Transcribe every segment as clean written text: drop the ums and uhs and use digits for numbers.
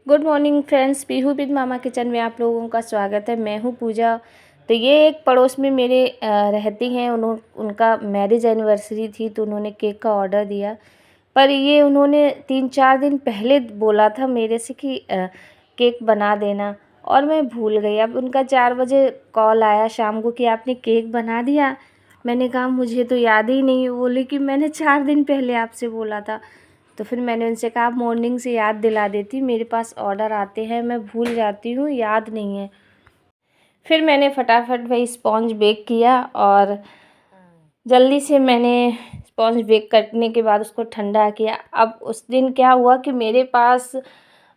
Good morning friends, Pihu with mama kitchen में आप लोगों का स्वागत है। मैं हूँ पूजा। तो ये एक पड़ोस में मेरे रहती हैं। उनका मैरिज एनिवर्सरी थी तो उन्होंने केक का ऑर्डर दिया। पर ये उन्होंने 3-4 दिन पहले बोला था मेरे से कि केक बना देना, और मैं भूल गई। अब उनका 4 बजे कॉल आया शाम को कि आपने केक बना दिया। मैंने कहा मुझे तो याद ही नहीं है। बोले कि मैंने 4 दिन पहले आपसे बोला था। तो फिर मैंने उनसे कहा आप मॉर्निंग से याद दिला देती, मेरे पास ऑर्डर आते हैं, मैं भूल जाती हूँ, याद नहीं है। फिर मैंने फटाफट वही स्पॉन्ज बेक किया और जल्दी से मैंने स्पॉन्ज बेक करने के बाद उसको ठंडा किया। अब उस दिन क्या हुआ कि मेरे पास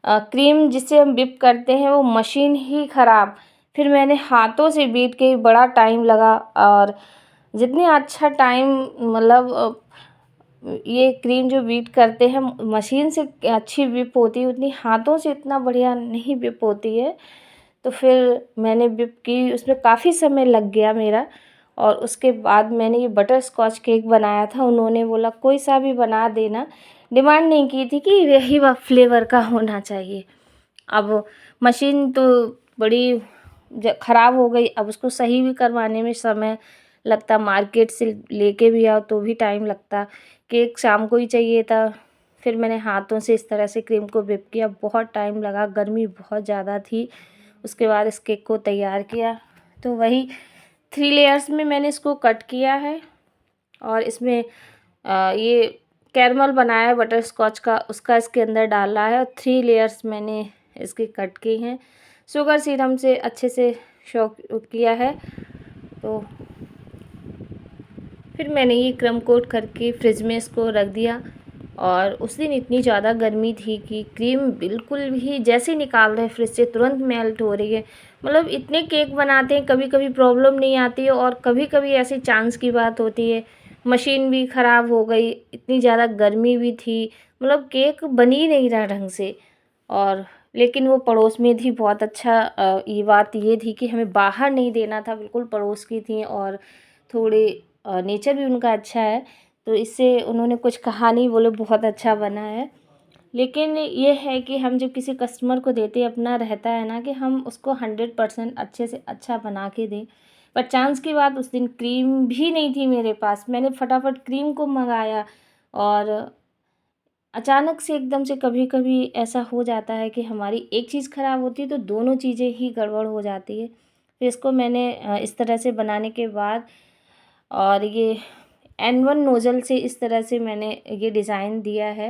क्रीम जिसे हम whip करते हैं वो मशीन ही ख़राब। फिर मैंने हाथों से बीट के बड़ा टाइम लगा, और जितनी अच्छा टाइम मतलब ये क्रीम जो बीट करते हैं मशीन से अच्छी whip होती है, उतनी हाथों से इतना बढ़िया नहीं whip होती है। तो फिर मैंने whip की, उसमें काफ़ी समय लग गया मेरा। और उसके बाद मैंने ये बटर स्कॉच केक बनाया था। उन्होंने बोला कोई सा भी बना देना, डिमांड नहीं की थी कि यही फ्लेवर का होना चाहिए। अब मशीन तो बड़ी ख़राब हो गई, अब उसको सही भी करवाने में समय लगता, मार्केट से लेके भी आओ तो भी टाइम लगता। केक शाम को ही चाहिए था। फिर मैंने हाथों से इस तरह से क्रीम को whip किया, बहुत टाइम लगा, गर्मी बहुत ज़्यादा थी। उसके बाद इस केक को तैयार किया। तो वही 3 लेयर्स में मैंने इसको कट किया है, और इसमें ये कैरमल बनाया है बटर स्कॉच का, उसका इसके अंदर डाला है, और 3 लेयर्स मैंने इसके कट की हैं। शुगर सिरम से अच्छे से शौक किया है। तो फिर मैंने ये क्रम कोट करके फ्रिज में इसको रख दिया। और उस दिन इतनी ज़्यादा गर्मी थी कि क्रीम बिल्कुल भी जैसे ही निकाल रहे फ्रिज से तुरंत मेल्ट हो रही है। मतलब इतने केक बनाते हैं, कभी कभी प्रॉब्लम नहीं आती है, और कभी कभी ऐसी चांस की बात होती है मशीन भी ख़राब हो गई, इतनी ज़्यादा गर्मी भी थी, मतलब केक बन ही नहीं रहा ढंग से। और लेकिन वो पड़ोस में थी, बहुत अच्छा ये बात ये थी कि हमें बाहर नहीं देना था, बिल्कुल पड़ोस की थी, और थोड़े नेचर भी उनका अच्छा है, तो इससे उन्होंने कुछ कहा नहीं, बोले बहुत अच्छा बना है। लेकिन ये है कि हम जब किसी कस्टमर को देते हैं, अपना रहता है ना कि हम उसको 100% अच्छे से अच्छा बना के दें। पर चांस की बात, उस दिन क्रीम भी नहीं थी मेरे पास। मैंने फटाफट क्रीम को मंगाया, और अचानक से एकदम से कभी कभी ऐसा हो जाता है कि हमारी एक चीज़ ख़राब होती है तो दोनों चीज़ें ही गड़बड़ हो जाती है। फिर इसको मैंने इस तरह से बनाने के बाद, और ये N1 नोज़ल से इस तरह से मैंने ये डिज़ाइन दिया है।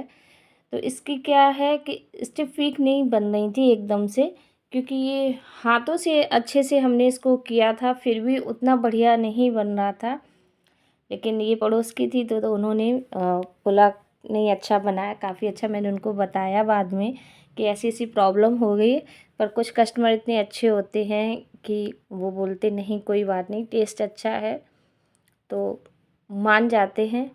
तो इसकी क्या है कि स्टिप वीक नहीं बन रही थी एकदम से, क्योंकि ये हाथों से अच्छे से हमने इसको किया था, फिर भी उतना बढ़िया नहीं बन रहा था। लेकिन ये पड़ोस की थी तो उन्होंने बोला नहीं अच्छा बना है, काफ़ी अच्छा। मैंने उनको बताया बाद में कि ऐसी ऐसी प्रॉब्लम हो गई है। पर कुछ कस्टमर इतने अच्छे होते हैं कि वो बोलते नहीं कोई बात नहीं, टेस्ट अच्छा है, तो मान जाते हैं।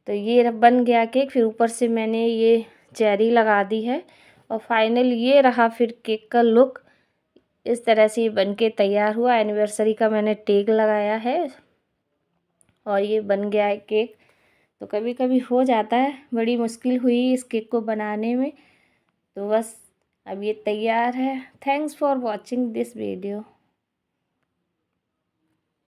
तो ये बन गया केक। फिर ऊपर से मैंने ये चेरी लगा दी है, और फाइनल ये रहा फिर केक का लुक। इस तरह से ये बन के तैयार हुआ। एनिवर्सरी का मैंने टैग लगाया है, और ये बन गया है केक। तो कभी कभी हो जाता है, बड़ी मुश्किल हुई इस केक को बनाने में। तो बस अब ये तैयार है। Thanks for watching this video.